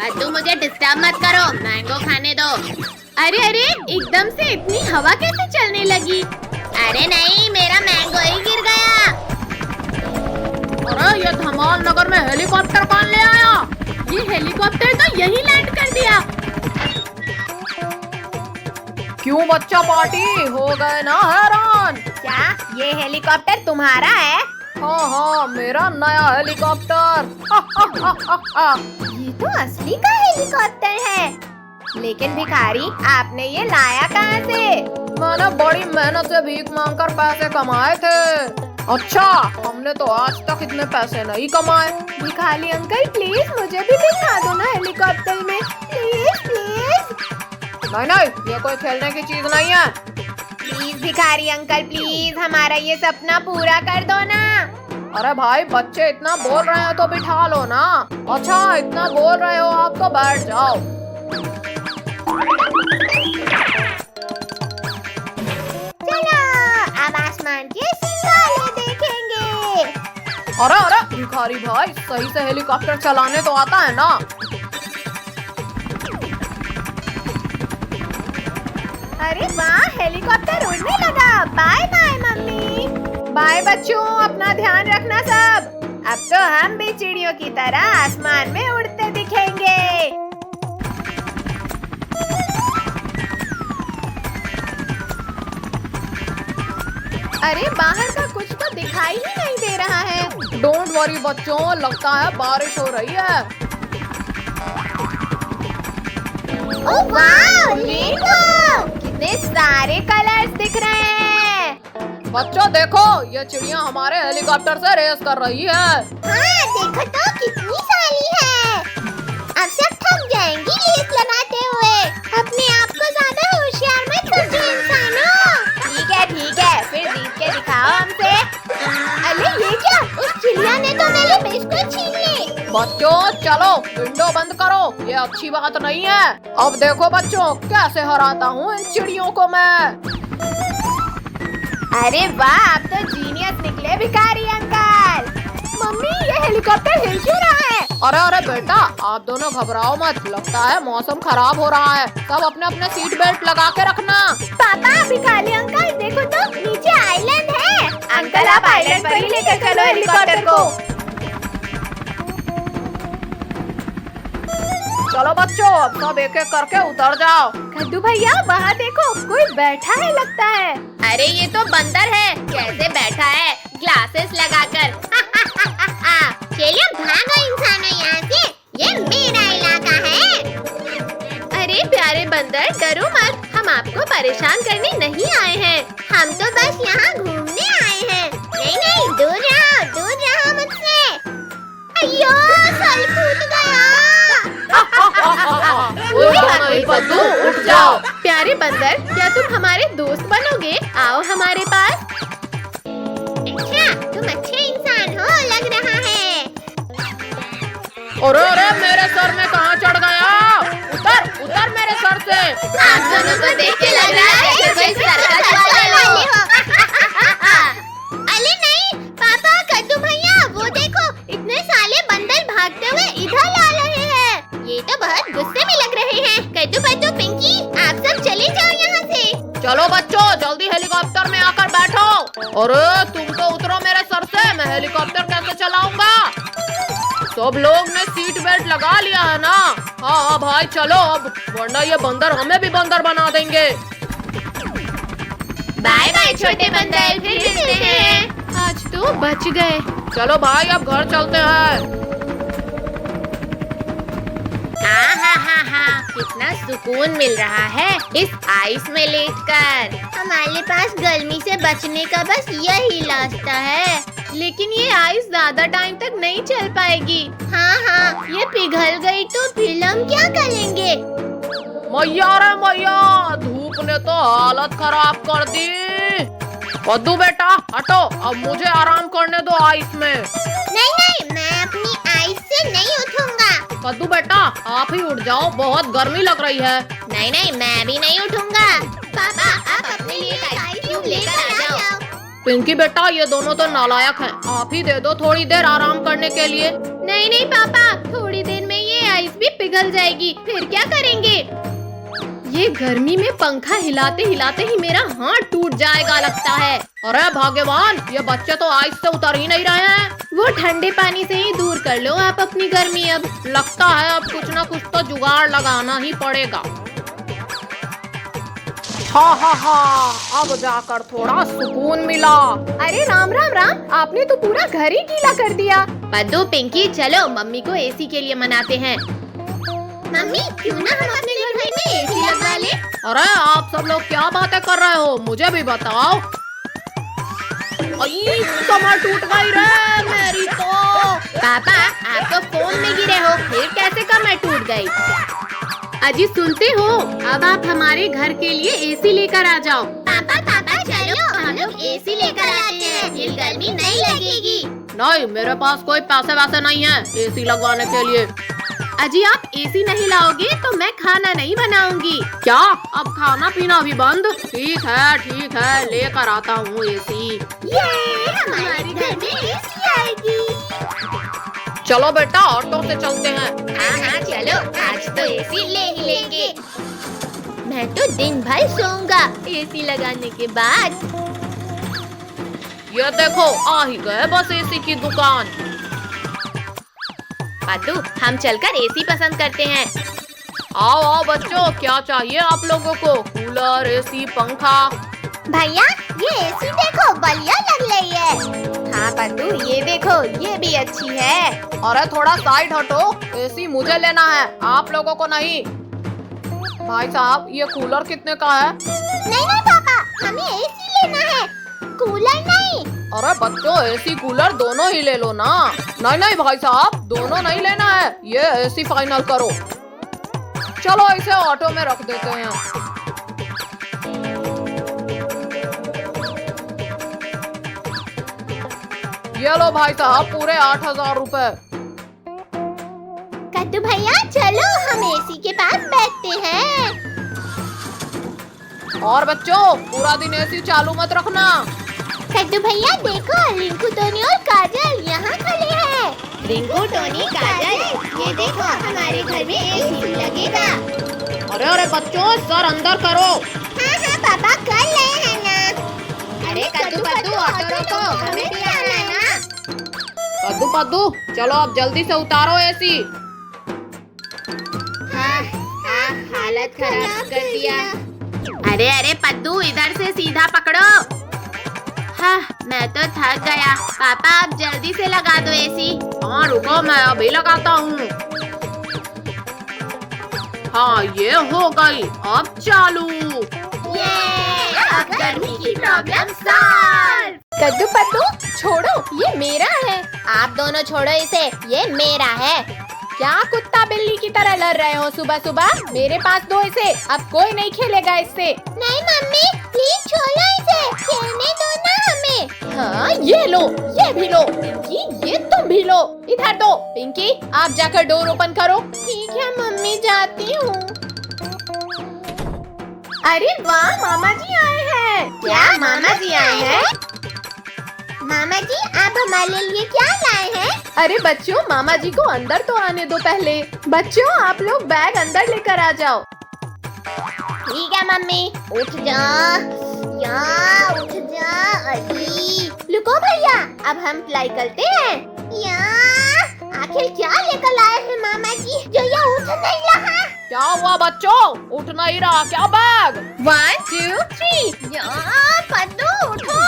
कद्दू मुझे डिस्टर्ब मत करो, मैंगो खाने दो। अरे अरे, एकदम से इतनी हवा कैसे चलने लगी? अरे नहीं, मेरा मैंगो ही गिर गया। अरे ये धमाल नगर में हेलीकॉप्टर कौन ले आया? ये हेलीकॉप्टर तो यहीं लैंड कर दिया। क्यों बच्चा पार्टी हो गए ना हैरान? क्या ये हेलीकॉप्टर तुम्हारा है? हाँ हाँ, मेरा नया हेलीकॉप्टर। ये तो असली का हेलीकॉप्टर है। लेकिन भिखारी, आपने ये लाया कहाँ से? मैंने बड़ी मेहनत से भीख मांगकर पैसे कमाए थे। अच्छा, हमने तो आज तक इतने पैसे नहीं कमाए। भिखारी अंकल, प्लीज मुझे भी दिखा दो ना हेलीकॉप्टर में, प्लीज प्लीज। नहीं नहीं, ये कोई खेलने की चीज नहीं है। प्लीज भिखारी अंकल, प्लीज हमारा ये सपना पूरा कर दो ना। अरे भाई, बच्चे इतना बोल रहे हैं तो बिठा लो ना। अच्छा, इतना बोल रहे हो आप तो बैठ जाओ। चलो, अब आसमान के सितारे देखेंगे। अरे अरे भिखारी भाई, सही से हेलीकॉप्टर चलाने तो आता है ना? अरे वाह, हेलीकॉप्टर उड़ने लगा। Bye bye mummy. बाय बच्चों, अपना ध्यान रखना सब। अब तो हम भी चिड़ियों की तरह आसमान में उड़ते दिखेंगे। अरे बाहर का कुछ तो दिखाई ही नहीं दे रहा है। डोंट वरी बच्चों, लगता है बारिश हो रही है। ओह वाह, देखो कितने सारे कलर्स दिख रहे हैं। बच्चों देखो, ये चिड़िया हमारे हेलीकॉप्टर से रेस कर रही है। हाँ, देखो तो कितनी सारी है। अब सब थक जाएंगी रेस लगाते हुए। अपने आप को ज्यादा होशियार मत समझो इंसानों। ठीक है, फिर जीत के दिखाओ हमसे। अरे ये क्या, उस चिड़िया ने तो मेरे बिस्कुट छीन ली। बच्चों चलो, विंडो बंद करो, ये अच्छी बात नहीं है। अब देखो बच्चों, कैसे हराता हूँ इन चिड़ियों को मैं। अरे वाह, आप तो जीनियस निकले भिखारी अंकल। मम्मी, ये हेलीकॉप्टर हिल क्यों रहा है? अरे अरे बेटा, आप दोनों घबराओ मत, लगता है मौसम खराब हो रहा है। सब अपने अपने सीट बेल्ट लगा के रखना। पापा, भिखारी अंकल देखो तो, नीचे आइलैंड है। अंकल, आप आइलैंड पर ही लेकर चलो हेलीकॉप्टर को। चलो बच्चों, अब सब एक एक करके उतर जाओ। कद्दू भैया, वहाँ देखो, कोई बैठा है लगता है। अरे ये तो बंदर है, कैसे बैठा है ग्लासेस लगाकर। चलिए भागो इंसानों यहाँ से, ये मेरा इलाका है। अरे प्यारे बंदर, डरो मत, हम आपको परेशान करने नहीं आए हैं। हम तो बस यहाँ घूमने आए हैं। नहीं नहीं, दूर रहो मुझसे। अयो, साल फूट गया। उठ जाओ। प्यारे बंदर, क्या तुम हमारे दोस्त बनोगे? आओ हमारे पास। अच्छा, तुम अच्छे इंसान हो लग रहा है। अरे अरे, मेरे सर में कहाँ चढ़ गया? उतर उतर मेरे सर से। आप दोनों को देख के लग रहा है कि कोई सर्कस वाले हो। अरे नहीं पापा, कद्दू भैया, वो देखो, इतने साले बंदर भागते हुए इधर आ रहे हैं। ये तो बहुत गुस्से में लग रहे हैं। कद्दू बच्चों, पिंकी, आप सब चले जाओ यहाँ से। चलो बच्चों, जल्दी हेलीकॉप्टर में आकर बैठो। अरे तुम तो उतरो मेरे सर से, मैं हेलीकॉप्टर कैसे चलाऊंगा? सब लोग ने सीट बेल्ट लगा लिया है ना? हाँ भाई चलो अब, वरना ये बंदर हमें भी बंदर बना देंगे। बाय बाय छोटे बंदर, फिर मिलते हैं। आज तो बच गए। चलो भाई, अब घर चलते हैं। कितना सुकून मिल रहा है इस आइस में लेटकर। हमारे पास गर्मी से बचने का बस यही रास्ता है। लेकिन ये आइस ज्यादा टाइम तक नहीं चल पाएगी। हाँ, ये पिघल गई तो फिर हम क्या करेंगे? मैया रे मैया, धूप ने तो हालत खराब कर दी। कद्दू बेटा हटो, अब मुझे आराम करने दो आइस में। नहीं, मैं अपनी आइस से नहीं उठूंगा। कद्दू बेटा, आप ही उठ जाओ, बहुत गर्मी लग रही है। नहीं, मैं भी नहीं उठूंगा। पापा, आप अपने लिए आइस क्यूब लेकर आ जाओ। पिंकी बेटा, ये दोनों तो नालायक हैं, आप ही दे दो थोड़ी देर आराम करने के लिए। नहीं पापा, थोड़ी देर में ये आइस भी पिघल जाएगी, फिर क्या करेंगे? ये गर्मी में पंखा हिलाते हिलाते ही मेरा हाथ टूट जाएगा लगता है। अरे भाग्यवान, ये बच्चे तो आइस से उतर ही नहीं रहे हैं। वो ठंडे पानी से ही दूर कर लो आप अपनी गर्मी। अब लगता है अब कुछ ना कुछ तो जुगाड़ लगाना ही पड़ेगा। हाँ, अब जाकर थोड़ा सुकून मिला। अरे राम राम राम, आपने तो पूरा घर ही गीला कर दिया। पद्दू पिंकी चलो मम्मी को एसी के लिए मनाते हैं। मम्मी क्यों ना हम अपने घर में एसी लगवा ले? अरे आप सब लोग क्या बातें कर रहे हो, मुझे भी बताओ। कमर टूट गई रे मेरी तो। पापा आप तो फोन में गिरे हो, फिर कैसे कमर टूट गई? अजी सुनते हो, अब आप हमारे घर के लिए एसी लेकर आ जाओ। पापा चलो हम लोग एसी लेकर आते हैं, फिर गर्मी नहीं लगेगी। नहीं, मेरे पास कोई पैसे वैसे नहीं है एसी लगवाने के लिए। अजी आप एसी नहीं लाओगे तो मैं खाना नहीं बनाऊंगी। क्या अब खाना पीना भी बंद? ठीक है लेकर आता हूँ एसी। ये हमारे घर में एसी आएगी। चलो बेटा ऑटो से चलते हैं। हाँ चलो, आज तो एसी ले ही लेंगे। मैं तो दिन भर सोऊंगा एसी लगाने के बाद। ये देखो आ ही गए बस एसी की दुकान। पादू हम चलकर एसी पसंद करते हैं। आओ बच्चों, क्या चाहिए आप लोगों को? कूलर, एसी, पंखा? भैया ये एसी देखो बढ़िया लग रही है। हाँ पादू ये देखो, ये भी अच्छी है। अरे थोड़ा साइड हटो, एसी मुझे लेना है, आप लोगों को नहीं। भाई साहब ये कूलर कितने का है? नहीं पापा, हमें एसी लेना है, कूलर नहीं। अरे बच्चों एसी कूलर दोनों ही ले लो ना। नहीं भाई साहब, दोनों नहीं लेना है, ये एसी फाइनल करो। चलो इसे ऑटो में रख देते हैं। ये लो भाई साहब पूरे 8,000 रुपए। कद्दू भैया चलो हम एसी के पास बैठते हैं। और बच्चों पूरा दिन एसी चालू मत रखना। कद्दू भैया देखो, रिंकू, टोनी और काजल यहाँ खड़े हैं। रिंकू, टोनी, काजल, ये देखो हमारे घर में एसी लगेगा। अरे बच्चों सर अंदर करो। हाँ पापा कर रहे हैं ना। अरे कद्दू ऑटो रोको, हमें भी आना है ना। कद्दू चलो अब जल्दी से उतारो एसी। हाँ, हालत खराब कर दिया। अरे पद्दू इधर से सीधा पकड़ो। हाँ मैं तो थक गया। पापा आप जल्दी से लगा दो एसी। हाँ रुको मैं अभी लगाता हूँ। हाँ ये हो गई, अब चालू। ये अब गर्मी की प्रॉब्लम सॉल्व। कद्दू पद्दू छोड़ो, ये मेरा है। आप दोनों छोड़ो इसे, ये मेरा है। क्या कुत्ता बिल्ली की तरह लड़ रहे हो सुबह सुबह? मेरे पास दो इसे, अब कोई नहीं खेलेगा इससे। नहीं मम्मी प्लीज छोड़ो इसे, खेलने दो ना हमें। हाँ ये लो, ये भी लो। पिंकी ये तुम भी लो, इधर दो। पिंकी आप जाकर डोर ओपन करो। ठीक है मम्मी जाती हूँ। अरे वाह मामा जी आए हैं। क्या मामा जी आए हैं? मामा जी आप हमारे लिए क्या लाए हैं? अरे बच्चों मामा जी को अंदर तो आने दो पहले। बच्चों आप लोग बैग अंदर लेकर आ जाओ। ठीक है मम्मी। उठ जा उठ जा। अरे लुको भैया, अब हम फ्लाई करते हैं। आखिर क्या लेकर आए हैं मामा जी जो ये उठ नहीं रहा? क्या हुआ बच्चों, उठ नहीं रहा क्या बैग? 1 2 3। पद्दू उठो।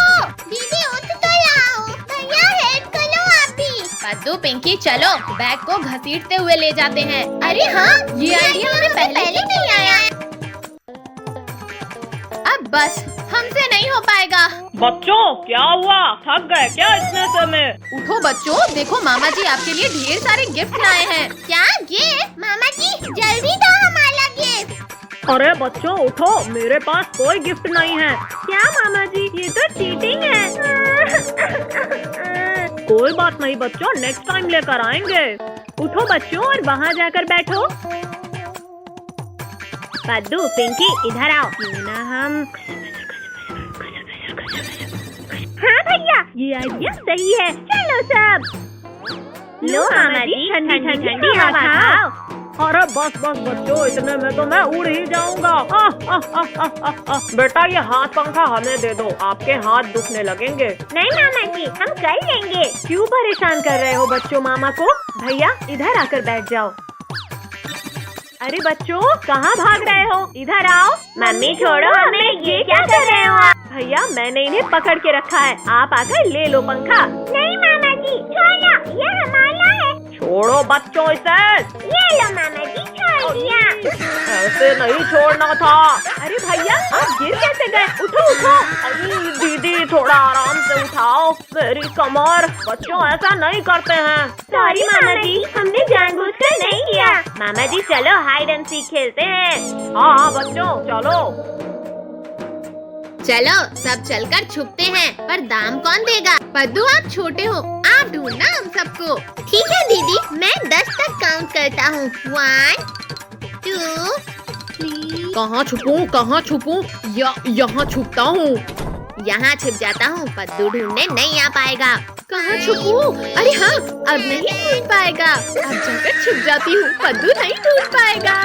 दीदी उठ तो जाओ। भैया हेल्प करो आप भी। पद्दू पिंकी चलो बैग को घसीटते हुए ले जाते हैं। अरे हाँ ये आइडिया हमें पहले नहीं आया। अब बस हमसे नहीं हो पाएगा। बच्चों क्या हुआ, थक गए क्या इतने समय? उठो बच्चों, देखो मामा जी आपके लिए ढेर सारे गिफ्ट लाए हैं। क्या गिफ्ट? मामा जी जल्दी दो हमारा गिफ्ट। अरे बच्चों उठो, मेरे पास कोई गिफ्ट नहीं है। क्या मामा जी, ये तो चीटिंग है। कोई बात नहीं बच्चों, नेक्स्ट टाइम लेकर आएंगे। उठो बच्चों और वहाँ जाकर बैठो। पद्दू पिंकी इधर आओ। क्यों ना हम हाँ भैया ये आइडिया सही है, चलो सब। लो मामा जी ठंडी ठंडी हवा खाओ। अरे बस बस बच्चों, इतने में तो मैं उड़ ही जाऊंगा। बेटा ये हाथ पंखा हमें दे दो, आपके हाथ दुखने लगेंगे। नहीं मामा जी, हम कर लेंगे। क्यों परेशान कर रहे हो बच्चों मामा को? भैया इधर आकर बैठ जाओ। अरे बच्चों कहाँ भाग रहे हो? इधर आओ। मम्मी छोड़ो हमें, ये क्या कर रहे हो आप? भैया मैंने इन्हें पकड़ के रखा है, आप आकर ले लो पंखा। नहीं मामा जी, छोड़ो, ये हमारा है। छोड़ो बच्चों इसे। ये लो मामा जी, छोड़ दिया। ऐसे नहीं छोड़ना था। अरे भैया आप गिर कैसे गए? उठो उठो। अरे दीदी थोड़ा आराम से उठाओ मेरी कमर। बच्चों ऐसा नहीं करते हैं। सॉरी मामा जी, हमने जानबूझकर नहीं किया। मामा जी चलो हाइड एंड सीक खेलते हैं। हाँ हाँ बच्चों चलो। चलो सब चलकर छुपते हैं, पर दाम कौन देगा? पद्दू आप छोटे हो, आप ढूंढना हम सबको। ठीक है दीदी, मैं 10 तक काउंट करता हूँ। 1 2 3। कहाँ छुपूं? यहाँ छुपता हूँ। यहाँ छिप जाता हूँ, पद्दू ढूंढने नहीं आ पाएगा। कहाँ छुपूं? अरे हाँ, अब नहीं ढूंढ पाएगा। अब जाकर छुप जाती हूँ, पद्दू नहीं ढूंढ पाएगा।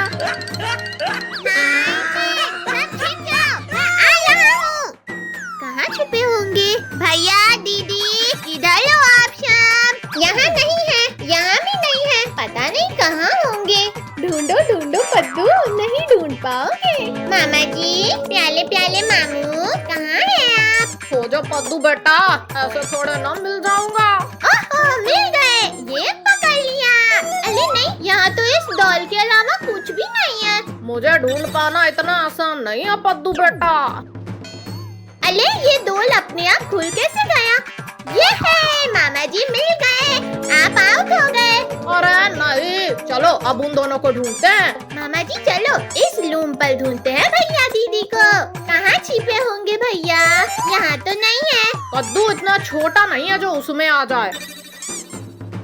कहाँ छुपे होंगे? भैया दीदी किधर हो आप? शाम यहाँ नहीं है, यहाँ भी नहीं है, पता नहीं कहाँ होंगे। ढूंढो ढूंढो पद्दू, नहीं ढूंढ पाओगे। मामा जी, प्याले प्याले मामू, कहाँ हैं आप? सो जा पद्दू बेटा, ऐसे थोड़े ना मिल जाऊंगा। ओहो मिल गए, ये पकड़ लिया। अरे नहीं, यहाँ तो इस डॉल के अलावा कुछ भी नहीं है। मुझे ढूंढ पाना इतना आसान नहीं है पद्दू बेटा। अरे ये डोल अपने आप खुल कैसे गया? ये है, मामा जी मिल गए, आप आउट हो गए। अरे नहीं, चलो अब उन दोनों को ढूंढते हैं। मामा जी चलो इस लूम पर ढूंढते हैं भैया दीदी को। कहाँ छिपे होंगे भैया? यहाँ तो नहीं है। कद्दू इतना छोटा नहीं है जो उसमें आ जाए।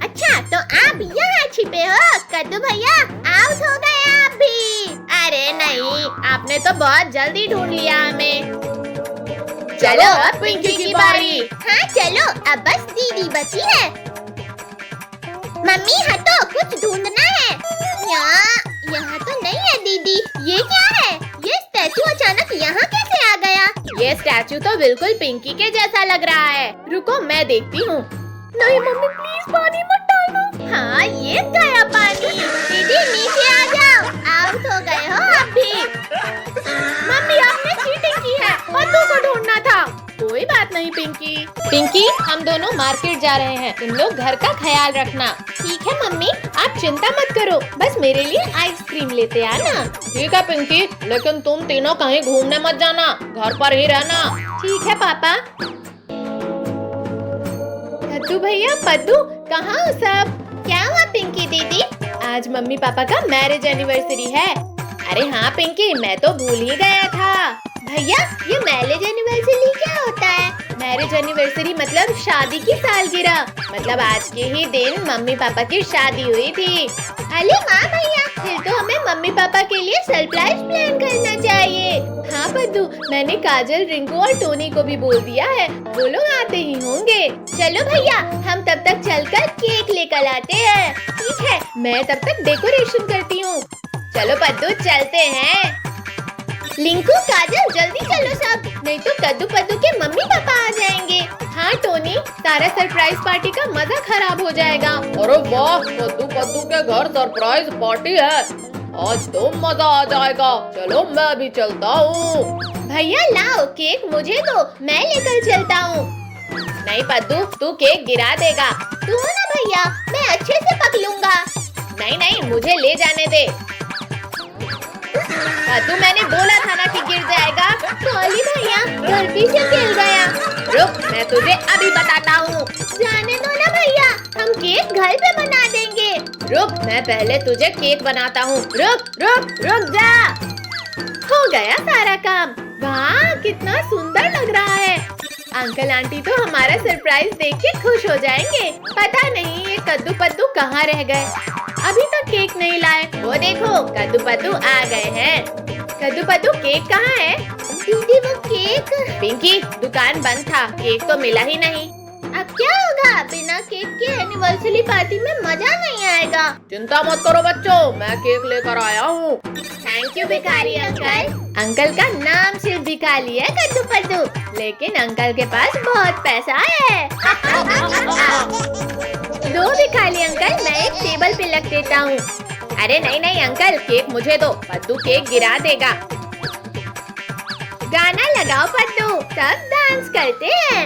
अच्छा तो आप यहाँ छिपे हो? कद्दू भैया आउट हो गए आप भी। अरे नहीं, आपने तो बहुत जल्दी ढूंढ लिया हमें। चलो अब पिंकी की बारी। हाँ चलो, अब बस दीदी बची है। मम्मी हटो, कुछ ढूंढना है। यहाँ तो नहीं है दीदी। ये क्या है? ये स्टैचू अचानक यहाँ कैसे आ गया? ये स्टैचू तो बिल्कुल पिंकी के जैसा लग रहा है। रुको मैं देखती हूँ। नहीं मम्मी प्लीज पानी मत डालो। हाँ ये गया पानी। दीदी नीचे आ जाओ, आउट हो गए हो आप भी। मम्मी आपने चीटिंग की है, पद्दू को ढूंढना था। कोई बात नहीं पिंकी, हम दोनों मार्केट जा रहे हैं, तुम लोग घर का ख्याल रखना। ठीक है मम्मी, आप चिंता मत करो, बस मेरे लिए आइसक्रीम लेते आना। ठीक है पिंकी, लेकिन तुम तीनों कहीं घूमने मत जाना, घर पर ही रहना। ठीक है पापा। कद्दू भैया, पद्दू कहाँ हो सब? क्या हुआ पिंकी दीदी? आज मम्मी पापा का मैरिज एनिवर्सरी है। अरे हाँ पिंकी, मैं तो भूल ही गया था। भैया ये मैरिज एनिवर्सरी क्या होता है? मैरिज एनिवर्सरी मतलब शादी की सालगिरह। मतलब आज के ही दिन मम्मी पापा की शादी हुई थी। अरे वाह भैया, फिर तो हमें मम्मी पापा के लिए सरप्राइज प्लान करना चाहिए। हाँ पद्दू, मैंने काजल, रिंकू और टोनी को भी बोल दिया है, वो लोग आते ही होंगे। चलो भैया, हम तब तक चलकर केक लेकर आते हैं। ठीक है, मैं तब तक डेकोरेशन करती हूँ। चलो पद्दू चलते हैं। लिंकू, काजल जल्दी चलो सब, नहीं तो कद्दू पद्दू के मम्मी पापा आ जाएंगे। हाँ टोनी, सारा सरप्राइज पार्टी का मजा खराब हो जाएगा। अरे वाह, कद्दू पद्दू के घर सरप्राइज पार्टी है, आज तो मजा आ जाएगा। चलो मैं भी चलता हूँ। भैया लाओ केक मुझे दो, मैं लेकर चलता हूँ। नहीं पद्दू, तू केक गिरा देगा। तू हो ना भैया, मैं अच्छे से पकड़ूंगा। नहीं नहीं, मुझे ले जाने दे। पद्दू मैंने बोला था ना कि गिर जाएगा। सॉरी भैया, गलती से गिर गया। रुक, मैं तुझे अभी बताता हूँ। जाने दो ना भैया, हम केक घर पे बना देंगे। रुक, मैं पहले तुझे केक बनाता हूँ। रुक रुक रुक जा। हो गया सारा काम। वाह कितना सुंदर लग रहा है। अंकल आंटी तो हमारा सरप्राइज देख के खुश हो जाएंगे। पता नहीं ये कद्दू पद्दू कहाँ रह गए, अभी तक केक नहीं लाए। वो देखो कद्दू पद्दू आ गए हैं। कद्दू पद्दू केक कहाँ है? दीदी वो केक। पिंकी दुकान बंद था, केक तो मिला ही नहीं। अब क्या होगा? बिना केक के एनिवर्सरी पार्टी में मजा नहीं आएगा। चिंता मत करो बच्चों, मैं केक लेकर आया हूँ। थैंक यू भिखारी अंकल। अंकल का नाम सिर्फ भिखारी है कद्दू पद्दू, लेकिन अंकल के पास बहुत पैसा है। दो भिखारी अंकल, मैं एक टेबल पे रख देता हूँ। अरे नहीं नहीं अंकल, केक मुझे दो, पद्दू केक गिरा देगा। गाना लगाओ पद्दू, सब डांस करते हैं।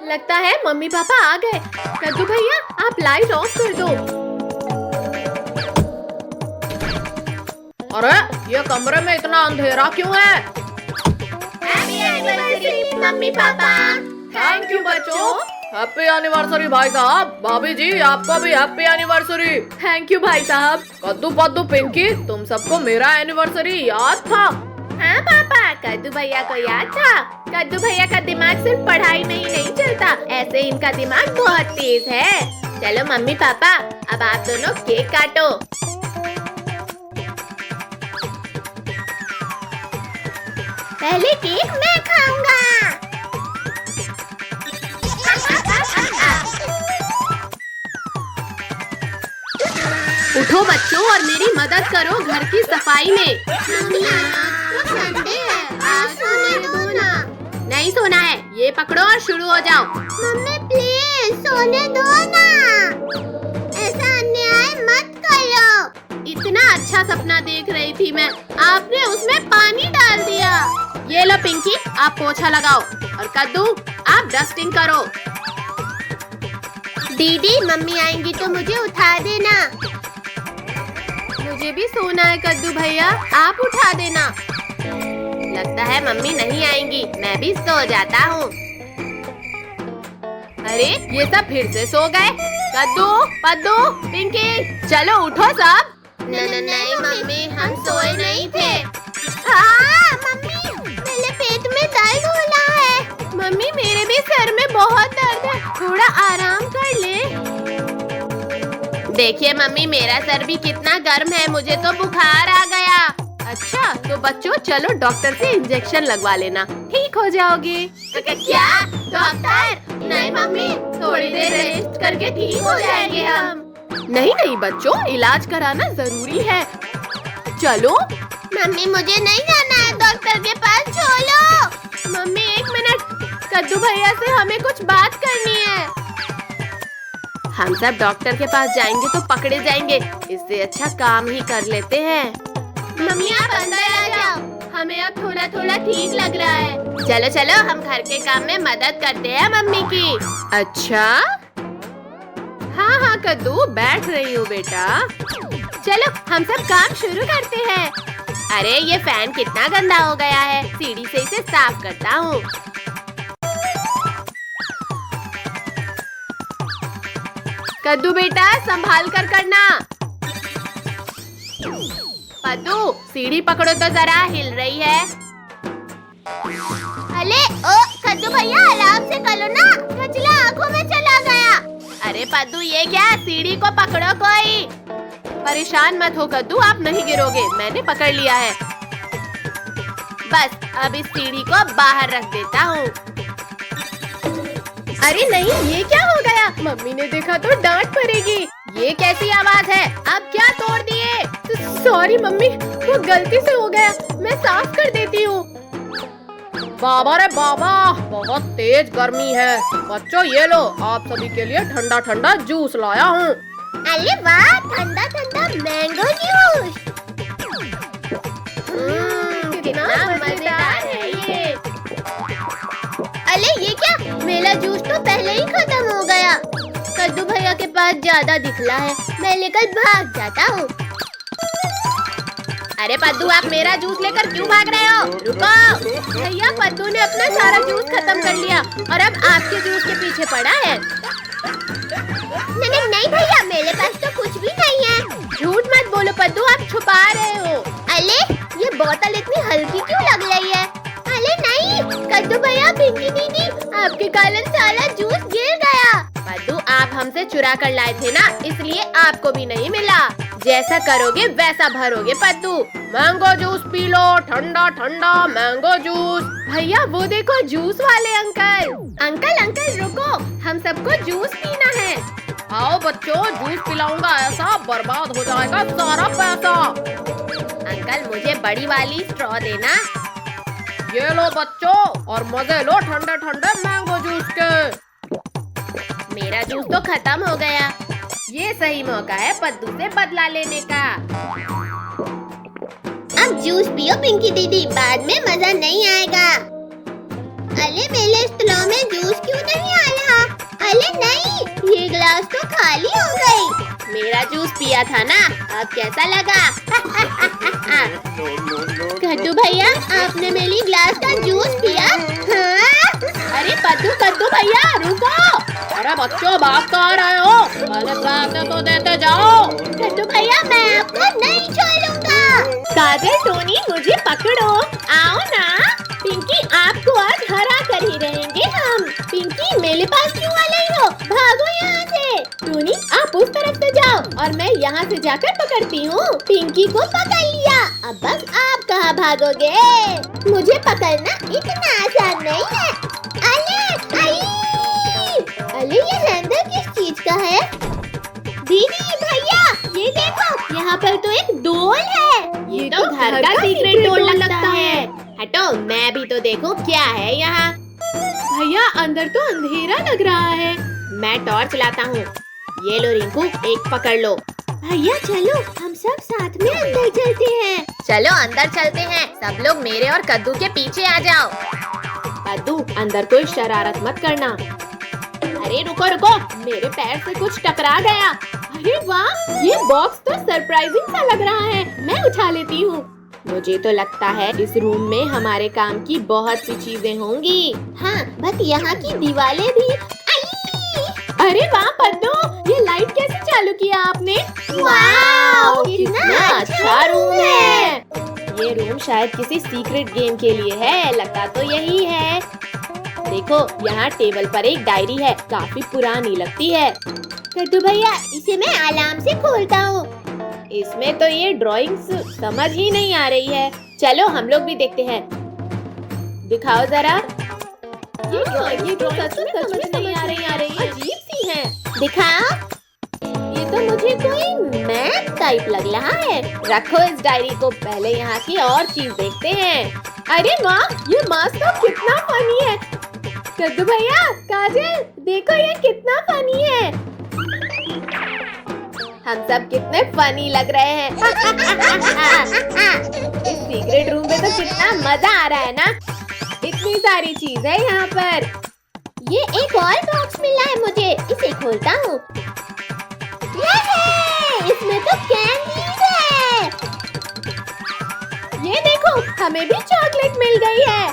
लगता है मम्मी पापा आ गए। कद्दू भैया आप लाइट ऑफ कर दो। अरे ये कमरे में इतना अंधेरा क्यों है? Happy anniversary mummy papa. Thank you बच्चों। हैप्पी एनिवर्सरी भाई साहब। भाभी जी आपको भी हैप्पी एनिवर्सरी। थैंक यू भाई साहब। कद्दू पद्दू पिंकी, तुम सबको मेरा एनिवर्सरी याद था? हाँ पापा, कद्दू भैया को याद था। कद्दू भैया का दिमाग सिर्फ पढ़ाई में ही नहीं चलता, ऐसे इनका दिमाग बहुत तेज है। चलो मम्मी पापा, अब आप दोनों केक काटो। पहले केक मैं खाऊंगा। उठो बच्चों और मेरी मदद करो घर की सफाई में। संडे है, आज सोने दो ना। नहीं सोना है, ये पकड़ो और शुरू हो जाओ। मम्मी प्लीज सोने दो ना, ऐसा अन्याय मत करो। इतना अच्छा सपना देख रही थी मैं, आपने उसमें पानी डाल दिया। ये लो पिंकी, आप पोछा लगाओ और कद्दू आप डस्टिंग करो। दीदी मम्मी आएंगी तो मुझे उठा देना। मुझे भी सोना है कद्दू भैया, आप उठा देना। लगता है मम्मी नहीं आएंगी, मैं भी सो जाता हूँ। अरे ये सब फिर से सो गए। कद्दू पद्दू पिंकी चलो उठो सब। नहीं मम्मी, हम सोए नहीं थे। हाँ मम्मी, मेरे पेट में दर्द हो रहा है। मम्मी मेरे भी सर में बहुत दर्द है, थोड़ा आराम कर ले। देखिए मम्मी, मेरा सर भी कितना गर्म है, मुझे तो बुखार आ गया। अच्छा तो बच्चों चलो डॉक्टर से इंजेक्शन लगवा लेना, ठीक हो जाओगे। क्या डॉक्टर? नहीं मम्मी, थोड़ी देर रेस्ट करके ठीक हो जाएंगे हम। नहीं नहीं बच्चों, इलाज कराना जरूरी है। चलो। मम्मी मुझे नहीं जाना है डॉक्टर के पास, छोड़ो। मम्मी एक मिनट, कद्दू भैया से हमें कुछ बात करनी है। हम सब डॉक्टर के पास जाएंगे तो पकड़े जाएंगे, इससे अच्छा काम ही कर लेते हैं। मम्मी आप अंदर आ जाओ, हमें अब थोड़ा थोड़ा ठीक लग रहा है। चलो चलो हम घर के काम में मदद करते हैं मम्मी की। अच्छा हाँ हाँ कद्दू, बैठ रही हूँ बेटा। चलो हम सब काम शुरू करते हैं। अरे ये फैन कितना गंदा हो गया है, सीढ़ी से इसे साफ करता हूँ। कद्दू बेटा संभाल कर करना। पद्दू सीढ़ी पकड़ो तो जरा, हिल रही है। अरे ओ कद्दू भैया आराम से करो ना, कचला आँखों में चला गया। अरे पद्दू ये क्या, सीढ़ी को पकड़ो कोई। परेशान मत हो कद्दू, आप नहीं गिरोगे, मैंने पकड़ लिया है। बस अब इस सीढ़ी को बाहर रख देता हूँ। अरे नहीं, ये क्या हो गया? मम्मी ने देखा तो डांट पड़ेगी। ये कैसी आवाज है? आप क्या तोड़ दिए? सॉरी मम्मी, वो गलती से हो गया, मैं साफ कर देती हूँ। बाबा रे बाबा, बहुत तेज गर्मी है। बच्चों ये लो, आप सभी के लिए ठंडा ठंडा जूस लाया हूँ। अरे वाह, ठंडा ठंडा मैंगो जूस। कितना मजेदार है ये। अरे ये क्या, मेरा जूस तो पहले ही खत्म हो गया। कद्दू भैया के पास ज्यादा दिखला है, मैं लेकर भाग जाता हूँ। अरे पद्दू आप मेरा जूस लेकर क्यों भाग रहे हो? रुको। भैया पद्दू ने अपना सारा जूस खत्म कर लिया और अब आपके जूस के पीछे पड़ा है। नहीं भैया, मेरे पास तो कुछ भी नहीं है। झूठ मत बोलो पद्दू, आप छुपा रहे हो। अरे ये बोतल इतनी हल्की क्यों लग रही है? अरे नहीं कद्दू भैया, पिंकी दीदी, आपके कारण सारा जूस गिर गया। पद्दू आप हमसे चुरा कर लाए थे ना, इसलिए आपको भी नहीं मिला। जैसा करोगे वैसा भरोगे पद्दू। मैंगो जूस पी लो, ठंडा ठंडा मैंगो जूस। भैया वो देखो जूस वाले अंकल। अंकल अंकल रुको, हम सबको जूस पीना है। आओ बच्चों, जूस पिलाऊंगा ऐसा बर्बाद हो जाएगा सारा पैसा। अंकल मुझे बड़ी वाली स्ट्रॉ देना। ये लो बच्चों, और मजे लो ठंडे ठंडे मैंगो जूस के। मेरा जूस तो खत्म हो गया। ये सही मौका है पद्दू से बदला लेने का। अब जूस पियो पिंकी दीदी, बाद में मजा नहीं आएगा। अरे मेरे स्ट्रॉ में जूस क्यों नहीं आ रहा? अरे नहीं, ये ग्लास तो खाली हो गई। मेरा जूस पिया था ना, अब कैसा लगा? कद्दू भैया, आपने मेरी ग्लास का जूस पिया? हाँ? अरे कद्दू भैया रुको। अरे बच्चों, भाग कहाँ रहे हो? पहले पैसे तो देते जाओ। कद्दू भैया, मैं आपको नहीं छोड़ूंगा। काजल टोनी मुझे पकड़ो, आओ ना। पिंकी, आपको आज हरा कर ही रहेंगे हम। पिंकी, मेरे पास क्यों आ रही हो? भागो यहाँ से। टोनी, आप उस तरफ से जाओ और मैं यहाँ से जाकर पकड़ती हूँ। पिंकी को पकड़ लिया, अब बस आप कहाँ भागोगे? मुझे पकड़ना इतना आसान नहीं है। अरे ये हैंडल किस चीज का है? दीदी भैया, ये देखो, यहाँ पर तो एक डोल है। ये तो घर का सीक्रेट डोल लगता है। हटो, मैं भी तो देखूं क्या है यहाँ। भैया, अंदर तो अंधेरा लग रहा है। मैं टॉर्च लाता हूँ। ये लो रिंकू, एक पकड़ लो। भैया चलो, हम सब साथ में अंदर चलते हैं। चलो अंदर चलते हैं। सब लोग मेरे और कद्दू के पीछे आ जाओ। कद्दू, अंदर कोई शरारत मत करना। अरे रुको रुको, मेरे पैर से कुछ टकरा गया। अरे वाह, ये बॉक्स तो सरप्राइजिंग सा लग रहा है। मैं उठा लेती हूँ। मुझे तो लगता है इस रूम में हमारे काम की बहुत सी चीजें होंगी। हाँ, बस यहाँ की दीवारें भी। अरे वाह पद्दू, ये लाइट कैसे चालू किया आपने? वाह, कितना अच्छा रूम है। ये रूम शायद किसी सीक्रेट गेम के लिए है, लगता तो यही है। देखो, यहाँ टेबल पर एक डायरी है, काफी पुरानी लगती है। कद्दू भैया, इसे मैं आराम से खोलता हूँ। इसमें तो ये ड्राइंग्स समझ ही नहीं आ रही है। चलो हम लोग भी देखते हैं। दिखाओ जरा। ये ड्राइंग सच में नहीं आ रही है, अजीब सी है। दिखाओ। ये तो मुझे कोई मैप टाइप लग रहा है। रखो इस डायरी को, पहले यहाँ की और चीज देखते हैं। अरे वाह, ये मास्क तो कितना फनी है। कद्दू भैया, काजल, देखो ये कितना फनी है। हम सब कितने फनी लग रहे हैं। इस सीक्रेट रूम में तो कितना मजा आ रहा है ना। इतनी सारी चीज है यहाँ पर। ये एक और बॉक्स मिला है मुझे, इसे खोलता हूँ। इसमें तो कैंडीज है। ये देखो, हमें भी चॉकलेट मिल गई है।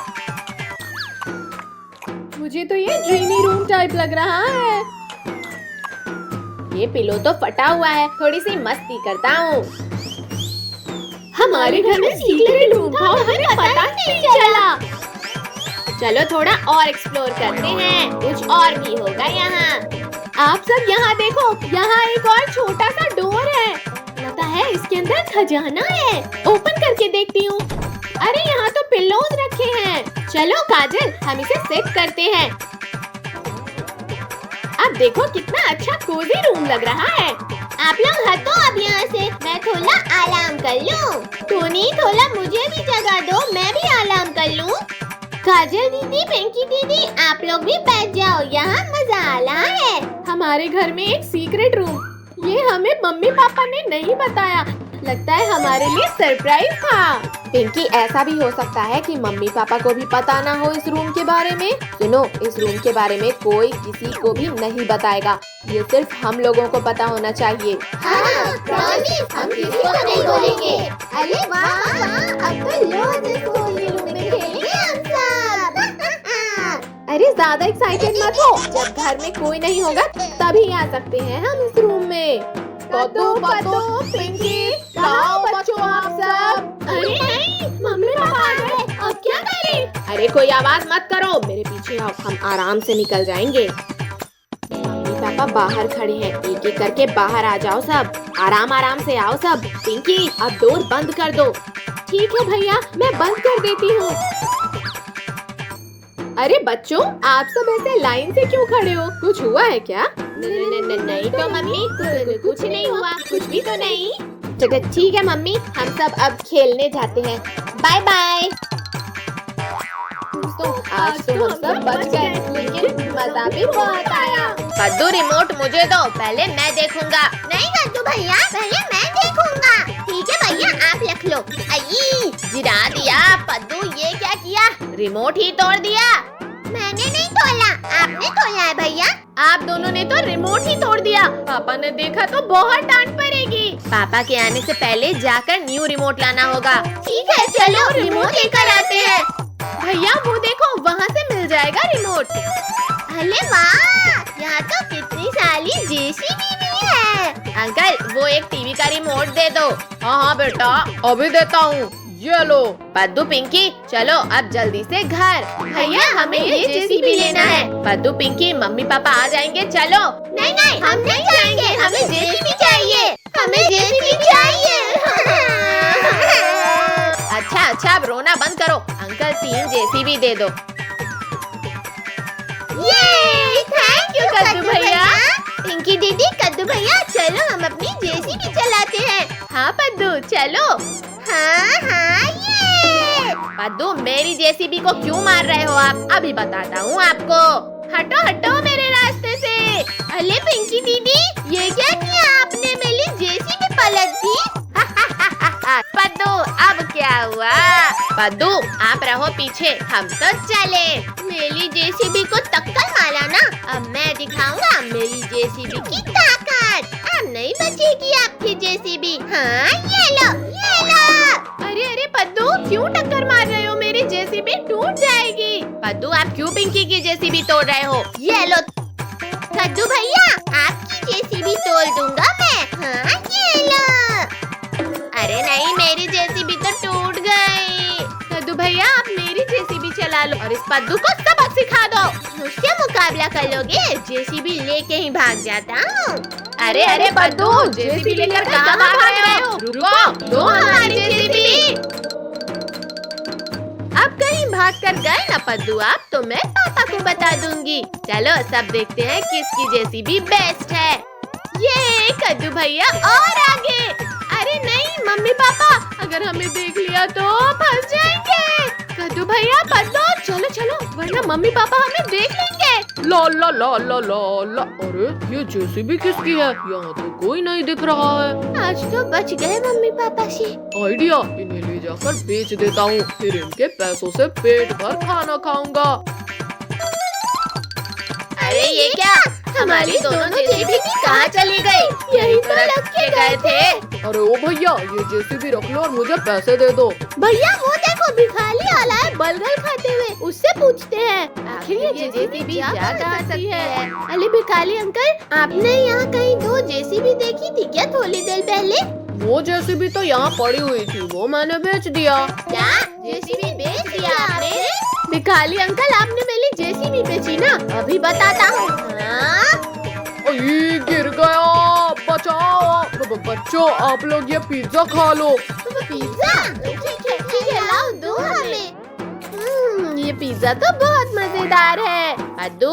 मुझे तो ये ड्रीमी रूम टाइप लग रहा है। ये पिलो तो फटा हुआ है, थोड़ी सी मस्ती करता हूँ। हमारे घर में सीक्रेट रूम था, हमें पता नहीं चला। चलो थोड़ा और एक्सप्लोर करते हैं, कुछ और भी होगा यहाँ। आप सब यहाँ देखो, यहाँ एक और छोटा सा डोर है। लगता है इसके अंदर खजाना है। ओपन करके देखती हूँ। अरे यहाँ तो पिल्लोज रखे हैं। चलो काजल, हम इसे सेट करते हैं। अब देखो कितना अच्छा कोजी रूम लग रहा है। आप लोग हटो अब यहाँ से, मैं थोड़ा आराम कर लूँ। टोनी, थोड़ा मुझे भी जगह दो, मैं भी आराम कर लूँ। काजल दीदी, पिंकी दीदी, आप लोग भी बैठ जाओ, यहाँ मजा आ रहा है। हमारे घर में एक सीक्रेट रूम, ये हमें मम्मी पापा ने नहीं बताया। लगता है हमारे लिए सरप्राइज था। पिंकी, ऐसा भी हो सकता है कि मम्मी पापा को भी पता ना हो इस रूम के बारे में। सुनो, इस रूम के बारे में कोई किसी को भी नहीं बताएगा, ये सिर्फ हम लोगों को पता होना चाहिए। हाँ, प्रॉमिस, हम किसी को नहीं बोलेंगे। अरे वाह, अब तो रोज इस कोजी रूम में खेलेंगे हम सब। अरे ज्यादा एक्साइटेड मत हो, जब घर में कोई नहीं होगा तभी आ सकते हैं हम इस रूम में। कद्दू, पिंकी, आओ बच्चों आप सब। अरे नहीं, मम्मी पापा आ गए, अब क्या करें? अरे कोई आवाज मत करो, मेरे पीछे आओ, हम आराम से निकल जाएंगे। मम्मी पापा पापा बाहर खड़े हैं, एक एक करके बाहर आ जाओ सब। आराम आराम से आओ सब। पिंकी अब डोर बंद कर दो। ठीक है भैया, मैं बंद कर देती हूँ। अरे बच्चों, आप सब ऐसे लाइन से क्यों खड़े हो? कुछ हुआ है क्या? नहीं तो मम्मी, कुछ नहीं हुआ, कुछ भी तो नहीं। ठीक है मम्मी, हम सब अब खेलने जाते हैं। Bye bye. दोस्तों, आज तो हम सब बच गए, लेकिन मजा भी बहुत आया। कद्दू रिमोट मुझे दो, पहले मैं देखूंगा। नहीं कद्दू भैया, पहले मैं देखूंगा। ठीक है भैया, आप रख लो। आई, गिरा दिया। पद्दू ये क्या किया? रिमोट ही तोड़ दिया। मैंने नहीं तोड़ा, आपने तोड़ा है भैया। आप दोनों ने तो रिमोट ही तोड़ दिया। पापा ने देखा तो बहुत डांट पड़ेगी। पापा के आने से पहले जाकर न्यू रिमोट लाना होगा। ठीक है, चलो रिमोट लेकर आते हैं। भैया वो देखो, वहाँ से मिल जाएगा रिमोट। अरे वाह, यहाँ तो कितनी सारी जेसीबी भी है। अंकल वो एक टीवी का रिमोट दे दो। हाँ हाँ बेटा, अभी देता हूँ, ये लो। पद्दू पिंकी चलो अब जल्दी से घर। भैया हमें ये जेसीबी लेना है। पद्दू पिंकी मम्मी पापा आ जाएंगे, चलो। नहीं नहीं, हम नहीं जाएंगे, हमें जेसीबी चाहिए, हमें जेसीबी चाहिए। अच्छा अब रोना बंद करो। अंकल 3 जेसीबी दे दो। ये थैंक यू कद्दू भैया। पिंकी दीदी, कद्दू भैया, चलो हम अपनी जेसीबी चलाते हैं। हाँ पद्दू चलो। हाँ ये। पद्दू मेरी जेसीबी को क्यों मार रहे हो आप? अभी बताता हूँ आपको। हटो हटो मेरे रास्ते से। अरे पिंकी दीदी, ये क्या किया आपने? मेरी जेसीबी पलट दी। पद्दू अब क्या हुआ? पद्दू आप रहो पीछे, हम तो चले। मेरी जेसीबी को टक्कर मारा ना, अब मैं दिखाऊंगा मेरी जेसीबी की ताकत। अब नहीं बचेगी आपकी जेसीबी। हाँ ये लो, ये लो। अरे पद्दू क्यों टक्कर मार रहे हो? मेरी जेसीबी टूट जाएगी। पद्दू आप क्यों पिंकी की जेसीबी तोड़ रहे हो? ये लो कद्दू भैया, आपकी जेसीबी तोड़ दूंगा मैं। हाँ ये लो। अरे नहीं, मेरी जेसीबी तो टूट गई। कद्दू भैया आप मेरी जेसीबी चला लो और इस पद्दू को सबक सिखा दो। मुझसे मुकाबला कर लोगे? जेसीबी लेके ही भाग जाता हूँ। अरे पद्दू जेसीबी लेकर कहाँ भाग रहे हो? रुको, दो हमारी जेसीबी। अब कहीं भाग कर गए ना पद्दू आप, तो मैं पापा को बता दूंगी। चलो सब देखते हैं किसकी जेसीबी बेस्ट है। ये कद्दू भैया और आगे। अरे नहीं मम्मी पापा, अगर हमें देख लिया तो फंस जाएंगे। कद्दू भैया पद्दू चलो चलो, वरना मम्मी पापा हमें देख लेंगे। ला ला ला ला ला ला। अरे ये जेसीबी किसकी है? यहाँ तो कोई नहीं दिख रहा है। आज तो बच गए मम्मी पापा से। आइडिया, इन्हें ले जाकर बेच देता हूँ, फिर इनके पैसों से पेट भर खाना खाऊंगा। अरे ये क्या? हमारी दोनों जेसीबी कहाँ चली गई? यही तो रख के गए थे। अरे ओ भैया, ये जेसीबी रख लो और मुझे पैसे दे दो। भैया वो देखो, भिखारी आला है बलगल खाते हुए। उससे पूछते हैं आखिर ये जेसीबी जा कहाँ सकती है। अरे भिखारी अंकल, आपने यहाँ कहीं 2 जेसीबी देखी थी क्या थोड़ी देर पहले? वो जेसीबी तो यहाँ पड़ी हुई थी, वो मैंने बेच दिया। क्या जेसीबी बेच दिया आपने? भिखारी अंकल, आपने मेरी जेसीबी बेची ना? अभी बताता हूँ। गिर गया, बचाओ। बच्चों आप लोग ये पिज्जा खा लो। पिज्जा? ठीक है, लाओ दो हमें। ये पिज्जा तो बहुत मजेदार है। पद्दू